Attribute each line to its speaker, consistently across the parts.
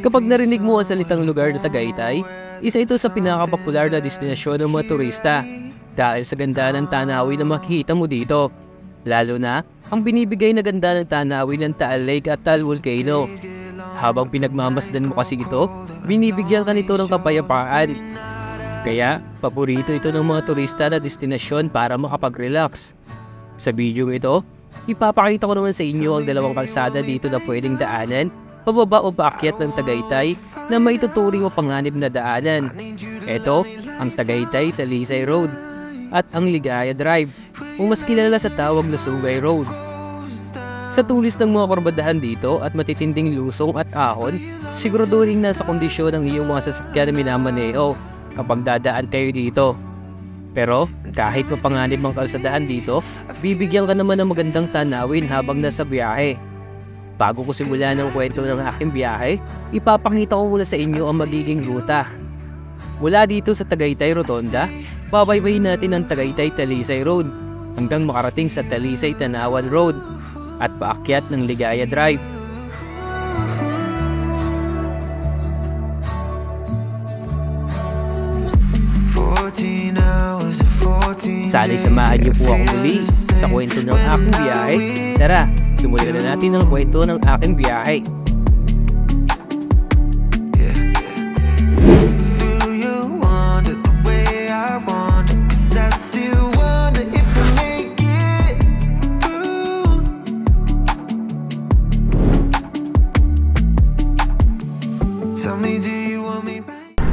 Speaker 1: Kapag narinig mo ang salitang lugar na Tagaytay, isa ito sa pinakapopular na destinasyon ng mga turista dahil sa ganda ng tanawin na makikita mo dito. Lalo na ang binibigay na ganda ng tanawin ng Taal Lake at Taal Volcano. Habang pinagmamasdan mo kasi ito, binibigyan ka nito ng kapayapaan. Kaya, paborito ito ng mga turista na destinasyon para makapag-relax. Sa video ito, ipapakita ko naman sa inyo ang dalawang kalsada dito na pwedeng daanan, pababa o paakyat ng Tagaytay na may tuturing o panganib na daanan. Ito, ang Tagaytay-Talisay Road at ang Ligaya Drive o mas kilala sa tawag na Sugay Road. Sa tulis ng mga kurbadahan dito at matitinding lusong at ahon, siguraduhin nasa kondisyon ang iyong mga sasakyan na minamaneo kapag dadaan kayo dito. Pero kahit mapanganib ang kalsadahan dito, bibigyan ka naman ng magandang tanawin habang nasa biyahe. Bago ko simulan ng kwento ng aking biyahe, ipapakita ko muna sa inyo ang magiging ruta. Mula dito sa Tagaytay Rotonda, babaybayin natin ang Tagaytay-Talisay Road hanggang makarating sa Talisay-Tanawan Road at paakyat ng Ligaya Drive. Sana'y samahan niyo po ako muli sa kwento ng aking biyahe. Tara, simulan na natin ang kwento ng aking biyahe.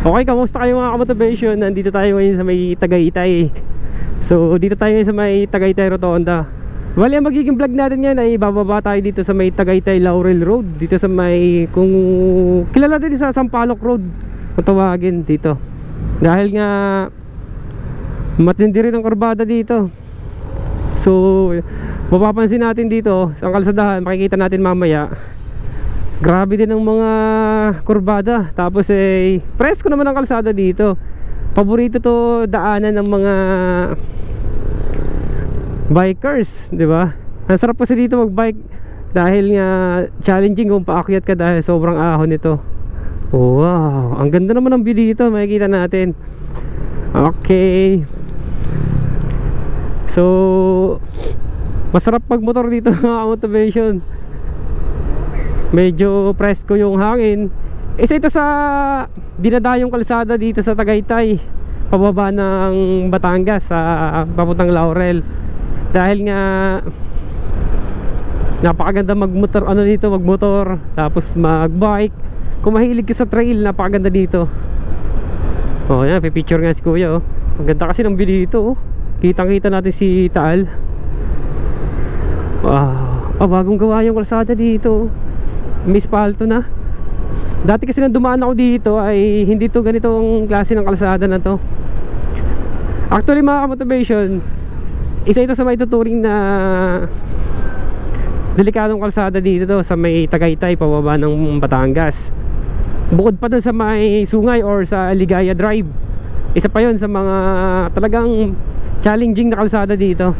Speaker 2: Okay, kamusta kayo mga kamotivation? Nandito tayo ngayon sa may Tagaytay. So, dito tayo ngayon sa may Tagaytay Rotonda. Bali, ang magiging vlog natin yan ay bababa tayo dito sa may Tagaytay Laurel Road. Dito sa may, kung kilala din sa Sampaloc Road kung tawagin dito. Dahil nga matindi rin ang kurbada dito. So, mapapansin natin dito ang kalsadahan, makikita natin mamaya. Grabe din ang mga kurbada. Tapos presko naman ang kalsada dito. Paborito to daanan ng mga bikers, di ba? Ang sarap kasi dito magbike dahil nga challenging kung paakyat ka dahil sobrang ahon nito. Wow, ang ganda naman ng view dito, makikita natin. Okay. So, masarap magmotor dito mga motivation. Medyo presko yung hangin. Isa ito sa dinadayong kalsada dito sa Tagaytay, pababa ng Batangas sa papuntang Laurel. Dahil nga napakaganda magmotor, magmotor, tapos magbike. Kung mahilig ka sa trail, napakaganda dito. Oh, yan, pipicture nga si Kuya, oh. Ang ganda kasi ng view dito, oh. Kitang-kita natin si Taal. Wow, bagong gawa yung kalsada dito. May spalto na. Dati kasi nang dumaan ako dito ay hindi to ganitong klase ng kalsada na to. Actually mga kamotivation, isa ito sa may tuturing na delikadong kalsada dito to, sa may Tagaytay pababa ng Batangas. Bukod pa dun sa may Sungay or sa Ligaya Drive, isa pa yon sa mga talagang challenging na kalsada dito.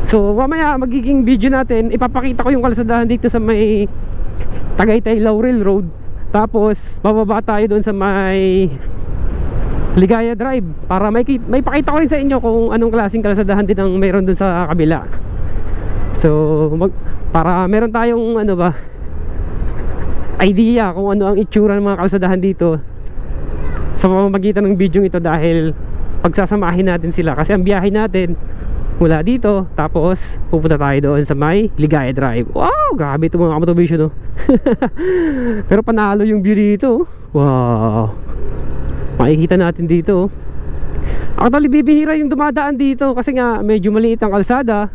Speaker 2: So mamaya magiging video natin, ipapakita ko yung kalsadahan dito sa may Tagaytay Laurel Road. Tapos bababa tayo doon sa may Ligaya Drive para may pakita ko rin sa inyo kung anong klaseng kalsadahan din ang meron doon sa kabila. So para meron tayong idea kung ano ang itsura ng mga kalsadahan dito sa pamamagitan ng video ito, dahil pagsasamahin natin sila kasi ang biyahe natin mula dito, tapos pupunta tayo doon sa may Ligaya Drive. Wow, grabe ito mga motivation, oh. Pero panalo yung view dito, oh. Wow, makikita natin dito, oh. Actually bibihira yung dumadaan dito kasi nga medyo maliit ang kalsada.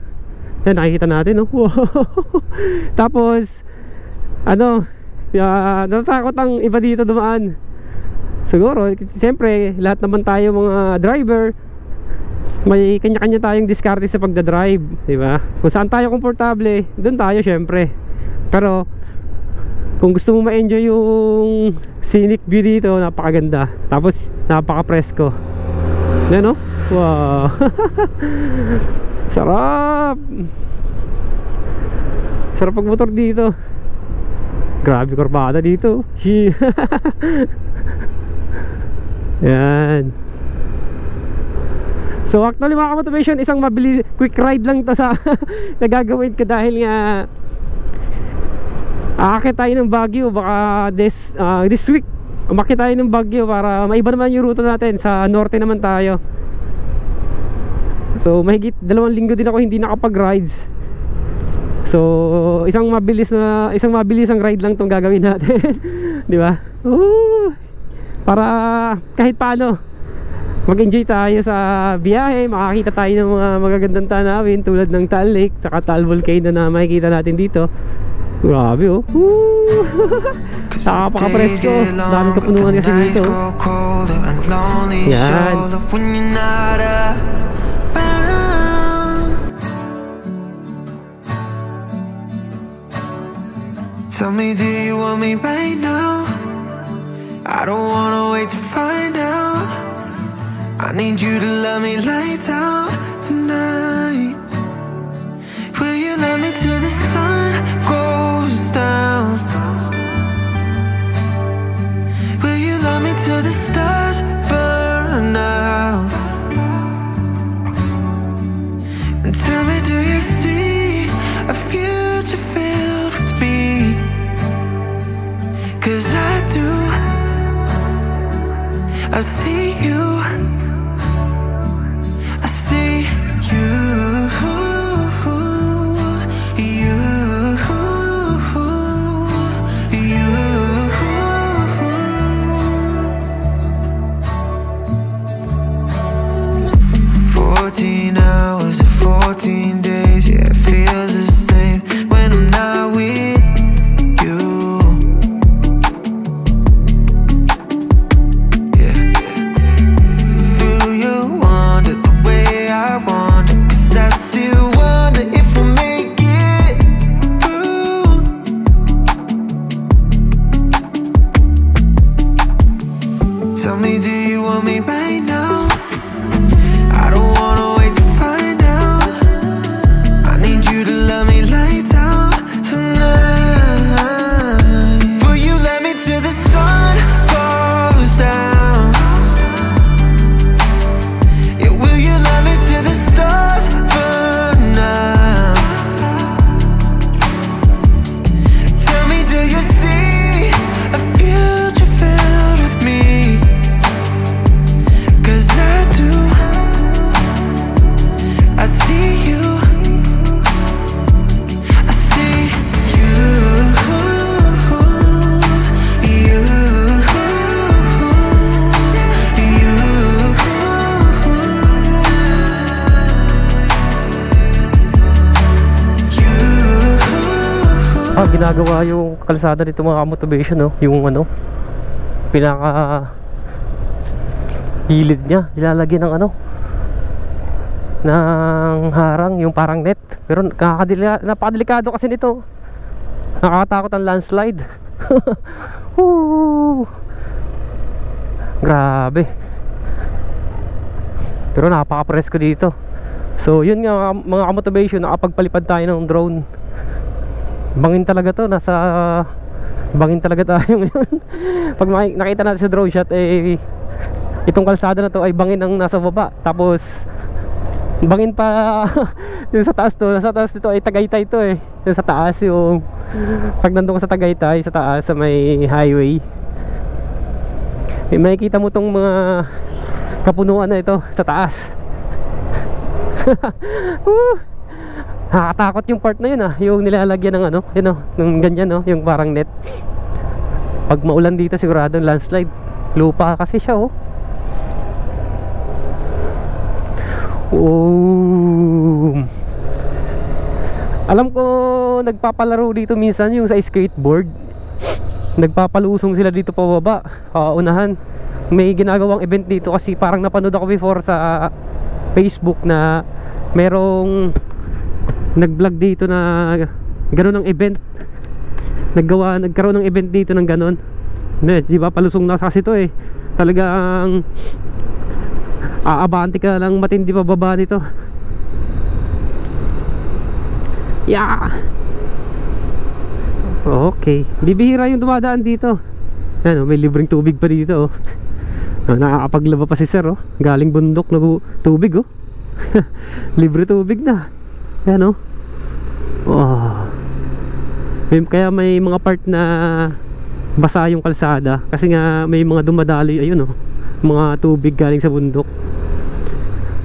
Speaker 2: Yan, nakikita natin, oh. Wow. Tapos natatakot ang iba dito dumaan. Siguro siyempre lahat naman tayo mga driver, may kanya-kanya tayong diskarte sa pagdadrive, di ba? Kung saan tayo komportable, doon tayo syempre. Pero kung gusto mo ma-enjoy yung scenic view dito, napakaganda. Tapos napaka-presko. Yan, no? Wow. Sarap. Sarap pagmotor dito. Grabe kurbada dito. Yan. So actually mga motivation, isang mabilis quick ride lang to sa nagagawin ko dahil nga aakit tayo ng Baguio. Baka this week umakit tayo ng Baguio para maiba naman yung ruta natin. Sa norte naman tayo. So mahigit 2 linggo din ako hindi nakapag-rides. So isang mabilisang ride lang tong gagawin natin. Di ba? Para kahit paano mag-enjoy tayo sa biyahe, makakita tayo ng mga magagandang tanawin tulad ng Taal Lake saka Taal Volcano na makikita natin dito. Grabe oh. Nakapaka-presko. Daming kapunuan kasi dito. Yan.
Speaker 3: Tell me, do you want me right now? I don't wanna wait to find out. I need you to love me lights out tonight. Will you love me till the sun goes down? Will you love me till the stars burn out? And tell me, do you see a future filled with me? 'Cause I do. I see you. I see you. You. You. 14 hours and 14 days. Yeah, it feels the same when I'm not with you. Yeah. Do you want it the way I want it? 'Cause I still wonder if we'll make it through. Tell me, do you want me right now? I don't wanna wait to find out. I need you to love me lights out tonight. Will you let me till the sun goes down? Yeah, will you love me till the stars burn out? Tell me, do you see a future filled with me? 'Cause I do. I see you. I see you. You.
Speaker 2: Ginagawa yung kalsada dito mga motivation, no? Yung ano, pinaka gilid niya nilalagyan ng ano, ng harang, yung parang net. Pero napakadelikado kasi nito. Nakakatakot ang landslide. Grabe. Pero napaka-presko dito. So yun nga mga motivation, nakapagpalipad tayo ng drone. Bangin talaga to, bangin talaga tayo ngayon. Pag nakita natin sa drone shot, itong kalsada na to ay bangin ang nasa baba. Tapos bangin pa yung sa taas to. Sa taas nito ay Tagaytay to yung sa taas, yung pag nandun ka sa Tagaytay, sa taas sa may highway, makikita mo tong mga kapunuan na ito sa taas. Nakakatakot yung part na yun, yung nilalagyan ng ano, yun ng ganyan, yung parang net. Pag maulan dito sigurado landslide. Lupa kasi siya. Alam ko nagpapalaro dito minsan yung sa skateboard. Nagpapalusong sila dito pababa, unahan. May ginagawang event dito kasi parang napanood ako before sa Facebook na merong nag-vlog dito na gano'n ang event. Nagkaroon ng event dito ng gano'n. Di ba palusong na kasi ito talagang aabante ka lang matindi pababa nito. Okay, bibihira yung dumadaan dito. Yan, may libreng tubig pa dito. Nakakapaglaba pa si sir, galing bundok na tubig. Libre tubig na. Yan, kaya may mga part na basa yung kalsada kasi nga may mga dumadali, ayun, mga tubig galing sa bundok.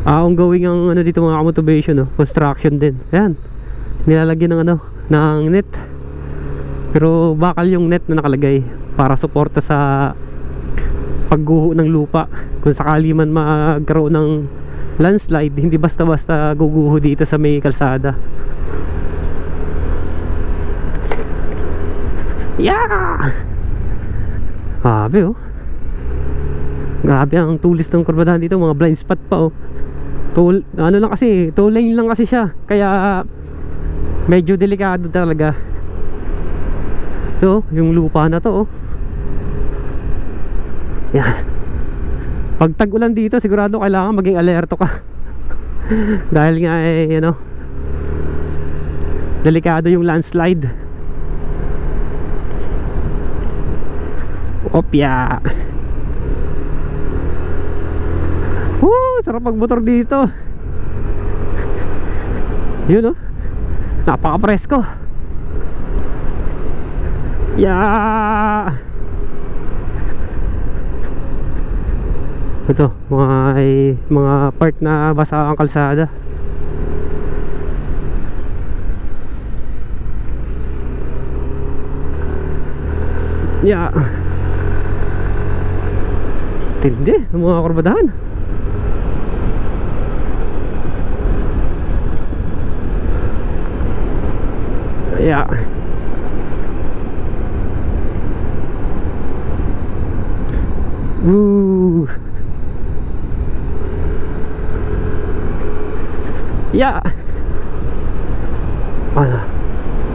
Speaker 2: Ang gawing ang dito mga motivation, construction din. Ayan, nilalagyan ng ng net, pero bakal yung net na nakalagay para suporta sa pagguho ng lupa kung sakali man magkaroon ng landslide. Hindi basta-basta guguho dito sa may kalsada. Grabe, grabe ang tulis ng kurbadahan dito, mga blind spot pa. Lang kasi, 2 lane lang kasi siya, kaya medyo delikado talaga. Ito, yung lupa na to, yan. Pag tag-ulan dito, sigurado kailangan maging alerto ka. Dahil nga delikado yung landslide. Opya. Sarap magmotor dito. Yun, napaka-presko. Ito, mga part na basa ang kalsada. Tindi ang mga kurbadahan.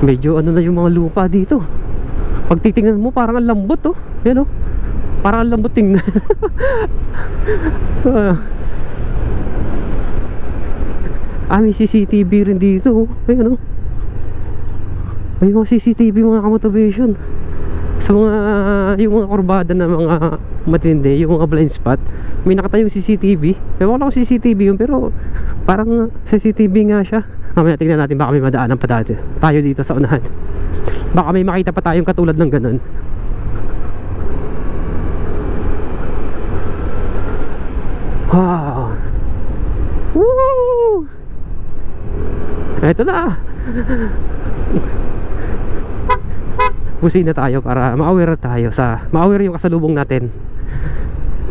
Speaker 2: Medyo na yung mga lupa dito. Pag titingnan mo parang ang lambot, yan, parang ang lambot tingnan. May CCTV rin dito, ayun, may mga CCTV mga kamotivation sa mga yung mga kurbada na mga matindi, yung mga blind spot. May nakatayong CCTV. Ewan ko kung CCTV yun, pero parang CCTV nga siya. Mamaya tingnan natin, baka may madaanan pa tayo dito sa unahan. Baka may makita pa tayong katulad ng ganun. Wow. Woo! Eto na. Busin na tayo para ma-aware tayo ma-aware yung kasalubong natin.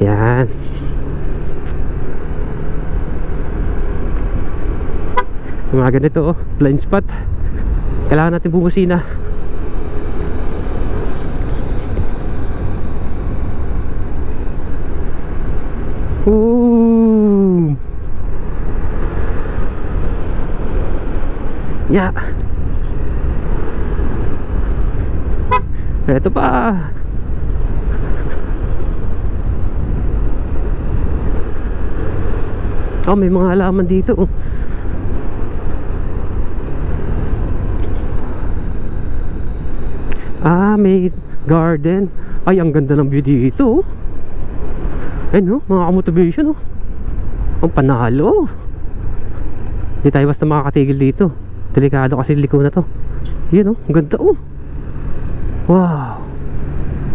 Speaker 2: Yan. Mga ganito, blind spot. Kailangan natin bumusina. Ooh. Ito pa. May mga halaman dito. May garden. Ay, ang ganda ng view dito. Ayun, mga motivation, ang panalo. Hindi tayo basta makakatigil dito. Delikado kasi liko na to. Yun, ang ganda, wow.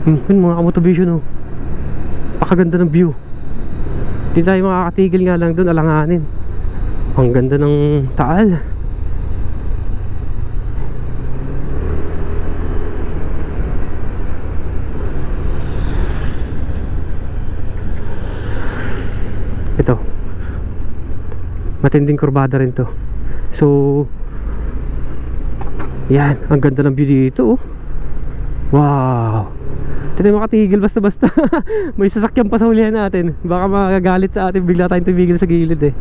Speaker 2: Yun, mga motivation, pakaganda ng view. Hindi tayo makakatigil nga lang doon, alanganin. Ang ganda ng taal. Ito, matinding kurbada rin to. So yan, ang ganda ng view dito. Wow. Hindi tayo makatigil basta-basta. May sasakyan pa sa hulihan natin. Baka magagalit sa atin, bigla tayong tumigil sa gilid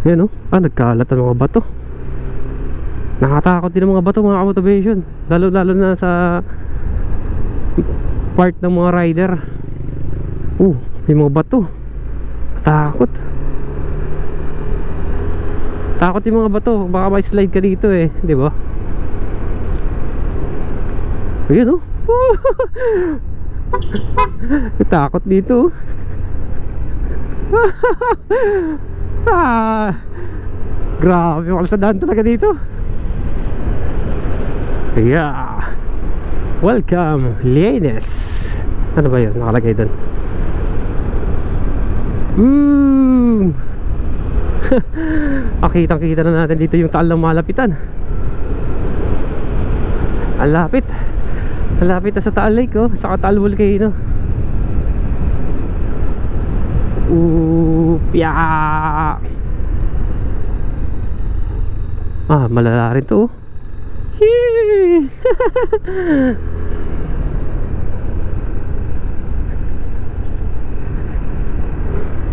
Speaker 2: Yan, nagkalat ang mga bato. Nakatakot din ang mga bato, mga motivation. Lalo na sa part ng mga rider. May mga bato. Takot. Takot yung mga bato, baka may slide ka dito eh, di ba? Ayun oh. Takot dito. Grabe, makalsadaan talaga dito. Yeah. Welcome, Lienes. Ano ba yun? Nakalagay doon. Kitang-kita na natin dito yung taal ng malapitan. Ang lapit. Ang lapit na sa Taal Lake oh, sa Taal Volcano. Upya. Malala rin to.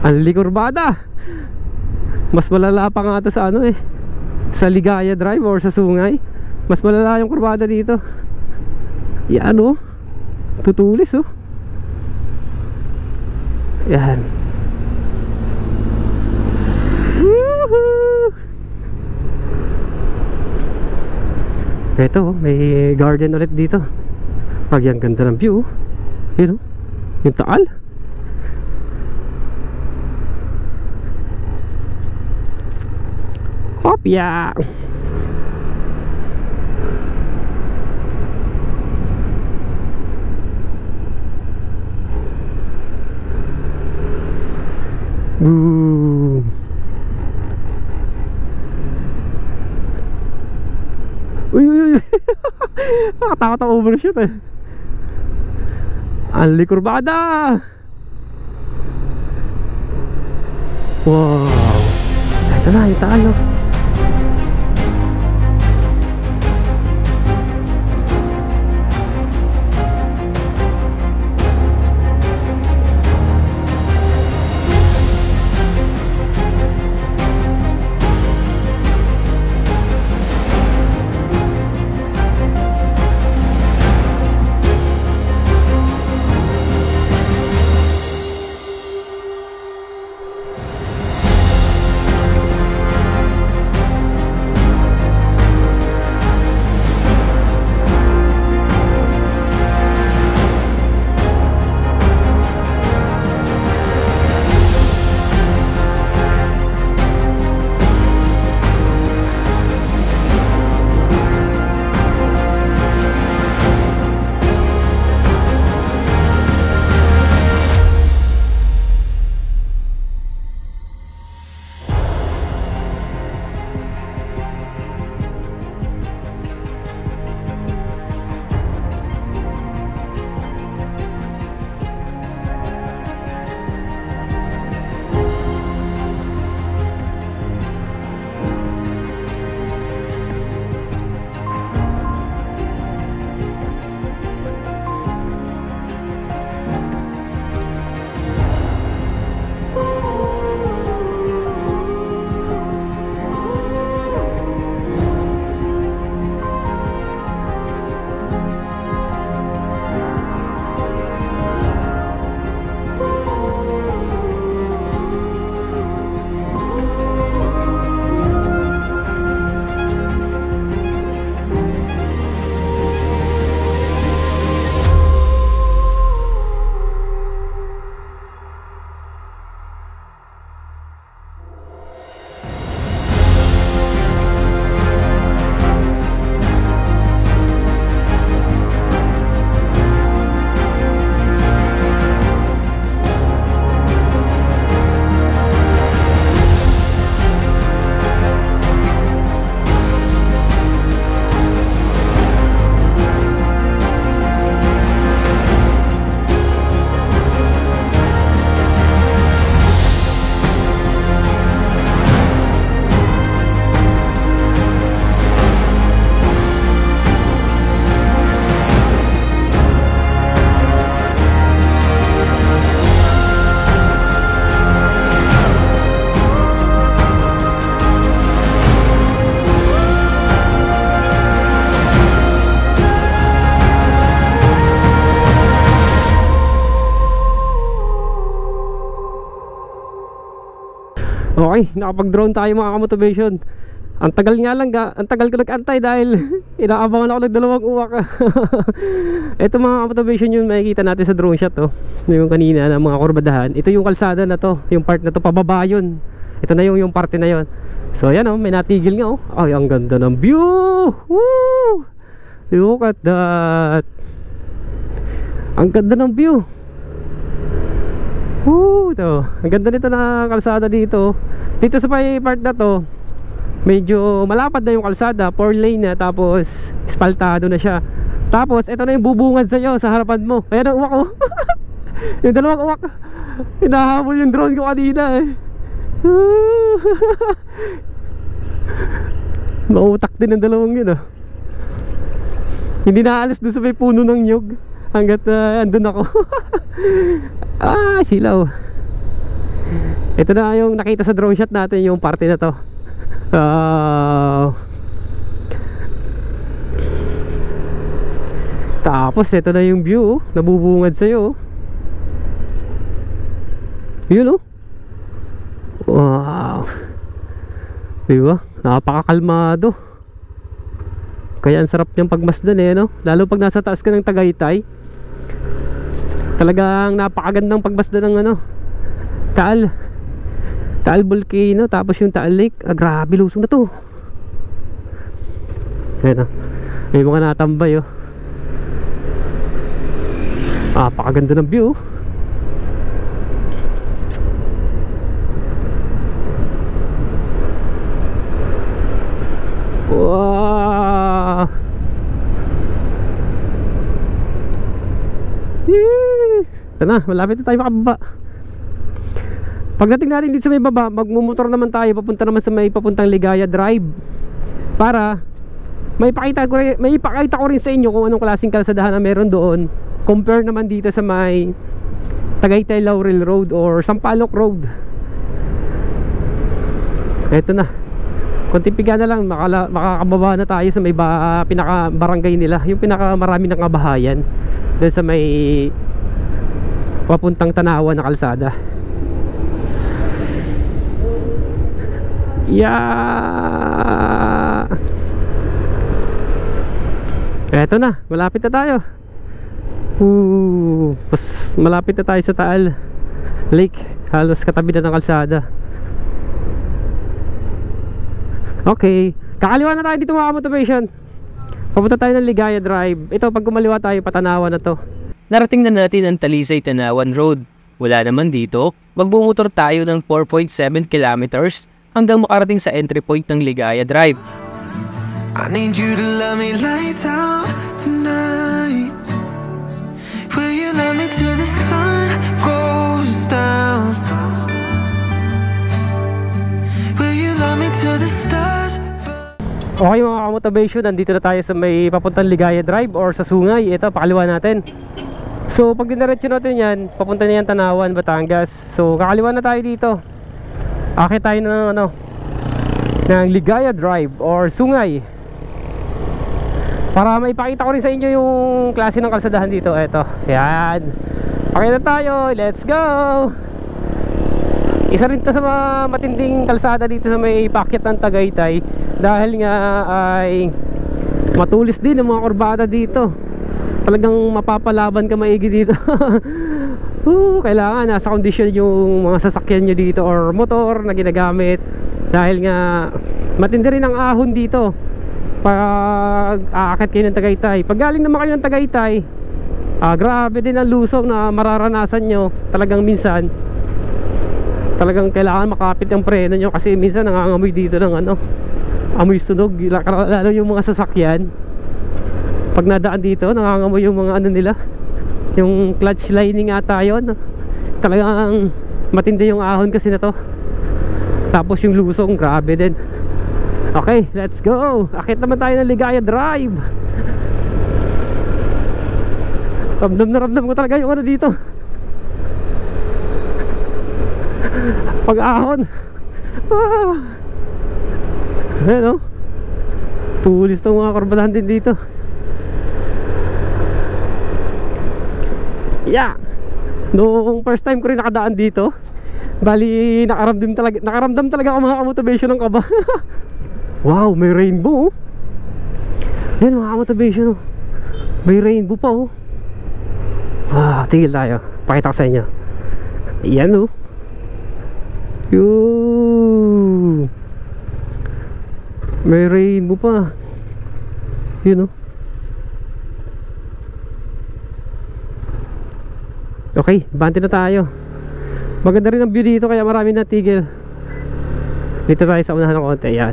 Speaker 2: Ang likurbada. Mas malala pa nga ito sa ano eh, sa Ligaya Drive or sa Sungay. Mas malala yung kurbada dito. Yan oh, tutulis oh. Yan. Woohoo! Ito, may garden ulit dito. Pag yung ganda ng view. Yun, yung Taal. Kopya. Uy. Nakatakot ang overshoot eh. Ang likurbada. Wow. Ito na yung Taal oh. Okay, nakapag-drone tayo mga kamotivation. Ang tagal nga lang, ang tagal ko nag-antay dahil inaabangan ako ng 2 uwak. Ito mga motivation yung makikita natin sa drone shot, oh. Yung kanina na mga kurbadahan. Ito yung kalsada na to, yung part na to, pababa yun. Ito na yung parte na yun. So ayan, oh, may natigil nga, oh. Ay, ang ganda ng view. Woo! Look at that. Ang ganda ng view. Woo! Ito, ang ganda nito na kalsada dito. Dito sa part na to, medyo malapad na yung kalsada, 4 lane na, tapos espaltado na siya. Tapos ito na yung bubungad sa'yo sa harapan mo. Ayan ang uwak, oh. Yung 2 uwak, hinahabol yung drone ko kanina, eh. Mautak din ang 2 yun, oh. Hindi naalis doon sa may puno ng nyug hanggat andun ako. Silaw. Ito na yung nakita sa drone shot natin, yung parte na to. Tapos ito na yung view, nabubungad sa'yo. Yun, oh. Wow. Diba? Napakakalmado. Kaya ang sarap niyang pagmasdan, eh, no? Lalo pag nasa taas ka ng Tagaytay. Talagang napakagandang pagmasdan ng ano, Taal Volcano, tapos yung Taal Lake. Grabe, lusong na to. Ayan, oh. May mga natambay, oh. Napakaganda ng view. Wow. Ito na, malapit na tayo makababa. Pagdating natin dito sa may baba, magmumotor naman tayo papunta naman sa may papuntang Ligaya Drive, para may ipakita ko rin sa inyo kung anong klaseng kalsadahan na meron doon, compare naman dito sa may Tagaytay Laurel Road or Sampaloc Road. Ito na, konting piga na lang, makakababa na tayo sa may pinaka barangay nila, yung pinaka marami ng kabahayan doon sa may papuntang Tanawan na kalsada. Yeah. Eto na, malapit na tayo. Malapit na tayo sa Taal Lake. Halos katabi na ng kalsada. Okay, kakaliwa na tayo dito mga motivation. Papunta tayo ng Ligaya Drive. Ito, pag kumaliwa tayo, Patanawan na to.
Speaker 1: Narating na natin ang Talisay-Tanawan Road. Wala naman dito, magbumotor tayo ng 4.7 kilometers hanggang makarating sa entry point ng Ligaya Drive.
Speaker 3: I need you to love me lights out tonight. Will you love me till the sun goes down? Will you love me till the stars burn?
Speaker 2: Okay mga kamotivation, nandito na tayo sa may papuntang Ligaya Drive or sa Sungay. Ito, pakaliwa natin. So pag dinaretso natin yan, papunta na yan Tanawan, Batangas. So kakaliwa na tayo dito. Akit tayo ng ng Ligaya Drive or Sungay, para maipakita ko rin sa inyo yung klase ng kalsadahan dito. Eto, yan. Okay na tayo, let's go. Isa rin to sa mga matinding kalsada dito sa may pakyat ng Tagaytay, dahil nga ay matulis din ang mga kurbada dito. Talagang mapapalaban ka maigi dito. Kailangan nasa kondisyon yung mga sasakyan nyo dito or motor na ginagamit, dahil nga matindi rin ang ahon dito pag aakit kayo ng Tagaytay. Pag galing naman kayo ng Tagaytay, grabe din ang lusong na mararanasan nyo. Talagang minsan, talagang kailangan makapit yung preno nyo, kasi minsan nangangamoy dito ng amoy sunog, lalo yung mga sasakyan. Pag nadaan dito, nangangamoy yung mga nila, yung clutch lining ata yun. Talagang matindi yung ahon kasi na to. Tapos yung lusong, grabe din. Okay, let's go. Akit naman tayo ng Ligaya Drive. Ramdam na ramdam ko talaga yung dito, pag ahon. Ayan, oh. Tulis itong mga kurbadahan din dito. Yeah. Noong first time ko rin nakadaan dito, Bali, nakaramdam talaga ako mga kamotivation ng kaba. Wow, may rainbow. Yan mga kamotivation. May rainbow pa oh. Tigil tayo. Pakita ko sa inyo. Yan oh. Yoo. May rainbow pa. Yun oh. Okay, bante na tayo. Maganda rin ang view dito kaya marami natigil. Dito tayo sa unahan ng konti. Yan.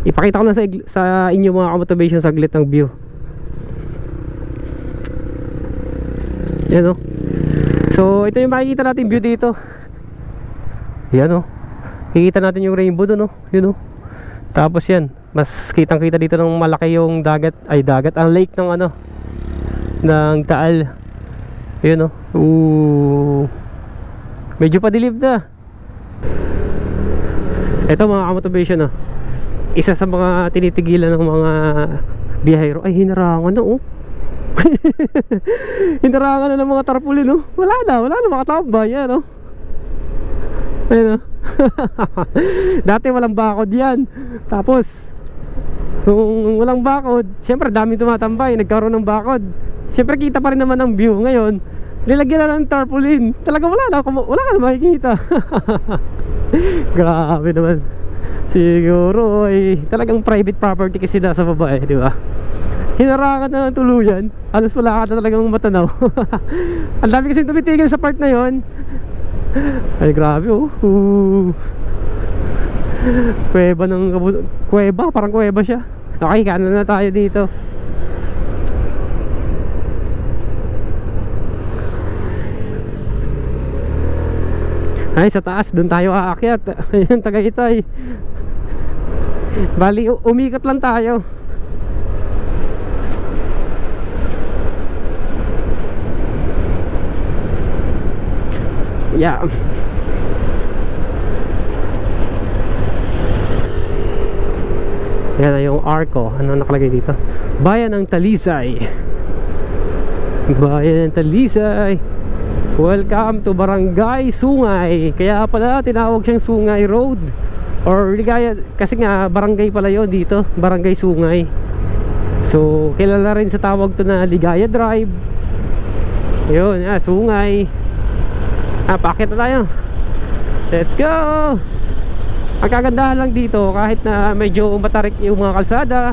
Speaker 2: Ipakita ko lang sa inyo mga motivation saglit ng view. Yan o. So ito yung makikita natin view dito. Yan o. Kikita natin yung rainbow dun o. Yun o. Tapos yan. Mas kitang kita dito ng malaki yung dagat. Ay dagat. Ang lake ng ano. Ng Taal. Yun o. Medyo padilib na. Ito mga motivation o. Isa sa mga tinitigilan ng mga biyahero. Ay hinarangan na oh. Hinarangan na ng mga tarpaulin oh. Wala na makatambay yan oh. Ayun oh. Dati walang bakod yan. Tapos kung walang bakod, syempre daming tumatambay. Nagkaroon ng bakod, syempre kita pa rin naman ang view. Ngayon nilagyan na ng tarpaulin. Talaga wala ka na makikita. Grabe naman. Siguro ay talagang private property kasi nasa baba eh, di ba? Hinarangan na ng tuluyan. Halos wala ka na talagang matanaw. Ang dami kasi tumitigil sa part na yon. Ay grabe oh. Kuweba, parang kuweba siya. Okay, kanan na tayo dito. Ay sa taas, doon tayo aakyat. Ayun, Tagaytay. Bali, umikot lang tayo. Yeah. Yan na yung arko. Ano nakalagay dito? Bayan ng Talisay. Bayan ng Talisay. Welcome to Barangay Sungay. Kaya pala tinawag siyang Sungay Road or Ligaya, kasi nga barangay pala yun dito, Barangay Sungay. So kilala rin sa tawag to na Ligaya Drive. Yun, Sungay. Paakit na tayo. Let's go. Ang kagandahan lang dito, kahit na medyo matarik yung mga kalsada,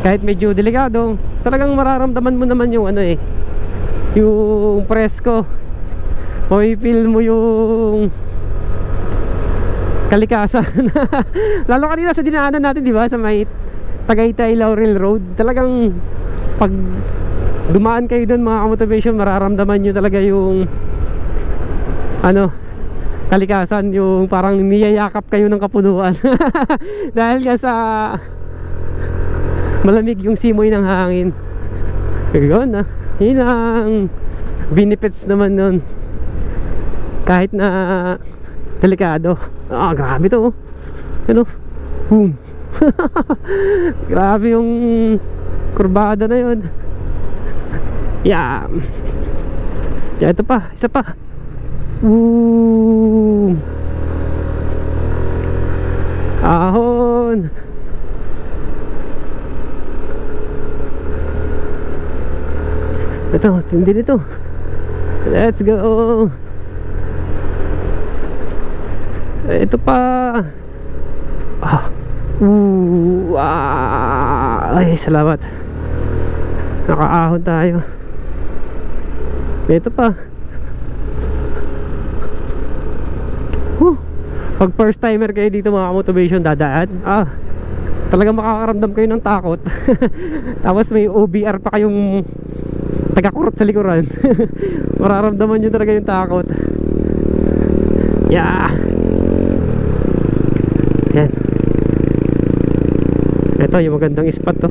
Speaker 2: kahit medyo delikado, talagang mararamdaman mo naman yung ano eh, yung presko. May feel mo yung kalikasan. Lalo kanina sa dinaanan natin, di ba, sa may Tagaytay Laurel Road, talagang pag dumaan kayo doon mga motivation, mararamdaman nyo talaga yung ano, kalikasan, yung parang niyayakap kayo ng kapunuan. Dahil nga sa malamig yung simoy ng hangin. Yun yun ang benefits naman nun, kahit na delikado. Grabe to ano, boom. Grabe yung kurbada na yun. Yeah. Ito pa, isa pa. Ahon. Ito, tindi nito. Let's go. Ito pa. Ay, salamat. Nakaahon tayo. Ito pa. Pag first timer kayo dito mga motivation dadaan, talagang makakaramdam kayo ng takot. Tapos may OBR pa kayong tagakurot sa likuran. Mararamdaman nyo talaga yung takot. Yeah. Yan. Ito yung magandang spot to.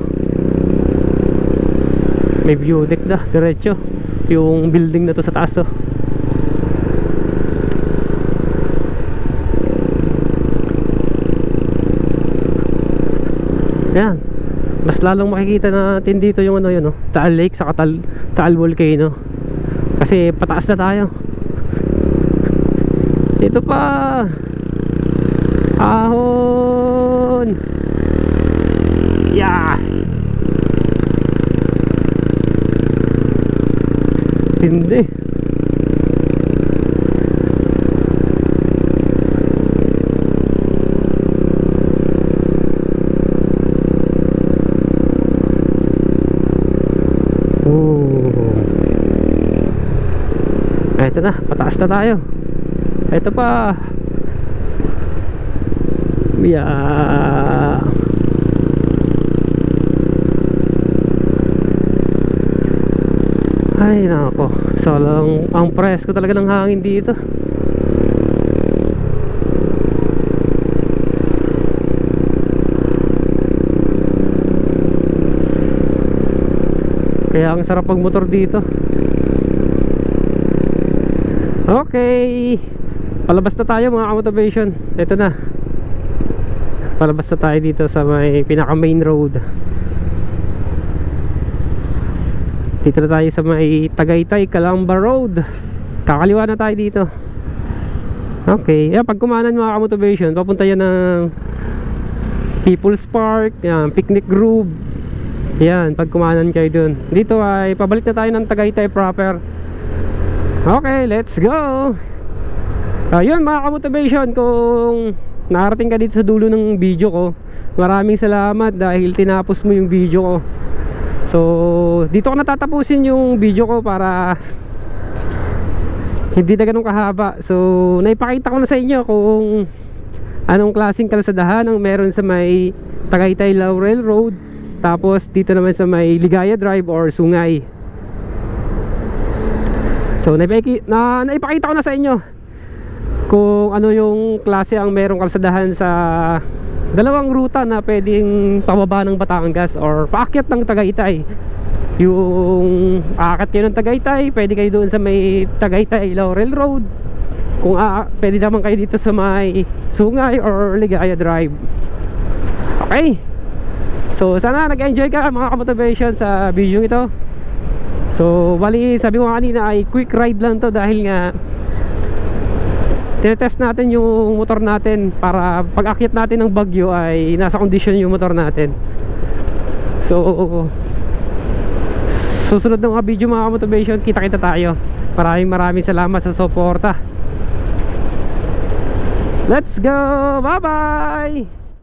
Speaker 2: May view deck na diretso yung building na to sa taas to. Yan. Mas lalong makikita natin dito yung ano yun, Taal Lake saka Taal Volcano. Kasi pataas na tayo. Ito pa. Ahon. Yeah. Hindi. Ito na, pataas na tayo. Ito pa. Yeah. Ay nako, so ang presko talaga ng hangin dito. Kaya ang sarap magmotor dito. Okay, palabas na tayo mga ka-motivation. Ito na, palabas na tayo dito sa may pinaka main road. Dito na tayo sa may Tagaytay Calamba Road. Kakaliwa na tayo dito. Okay, yan, pag kumanan mga ka-motivation, papunta yan ng People's Park, yan, Picnic Grove. Yan, pag kumanan kayo dun. Dito ay pabalik na tayo ng Tagaytay proper. Okay, let's go. Ayun mga ka-motivation, kung nakarating ka dito sa dulo ng video ko, maraming salamat dahil tinapos mo yung video ko. So dito ko natatapusin yung video ko para hindi na ganun kahaba. So naipakita ko na sa inyo kung anong klaseng kalsadahan ang meron sa may Tagaytay Laurel Road, tapos dito naman sa may Ligaya Drive or Sungay. So naipakita ko na sa inyo kung ano yung klase ang merong kalsadahan sa dalawang ruta na pwedeng pababa ng Batangas or paakyat ng Tagaytay. Yung aakyat kayo ng Tagaytay, pwede kayo doon sa may Tagaytay Laurel Road. Kung pwede naman kayo dito sa may Sungay or Ligaya Drive. Okay, so sana nag-enjoy ka mga ka-motivation sa video ito. So bali sabi ko kanina ay quick ride lang to dahil nga tinetest natin yung motor natin para pag akyat natin ng Bagyo ay nasa kondisyon yung motor natin. So susunod ng mga video mga ka-motivation, kita-kita tayo. Maraming salamat sa suporta. Let's go, bye bye.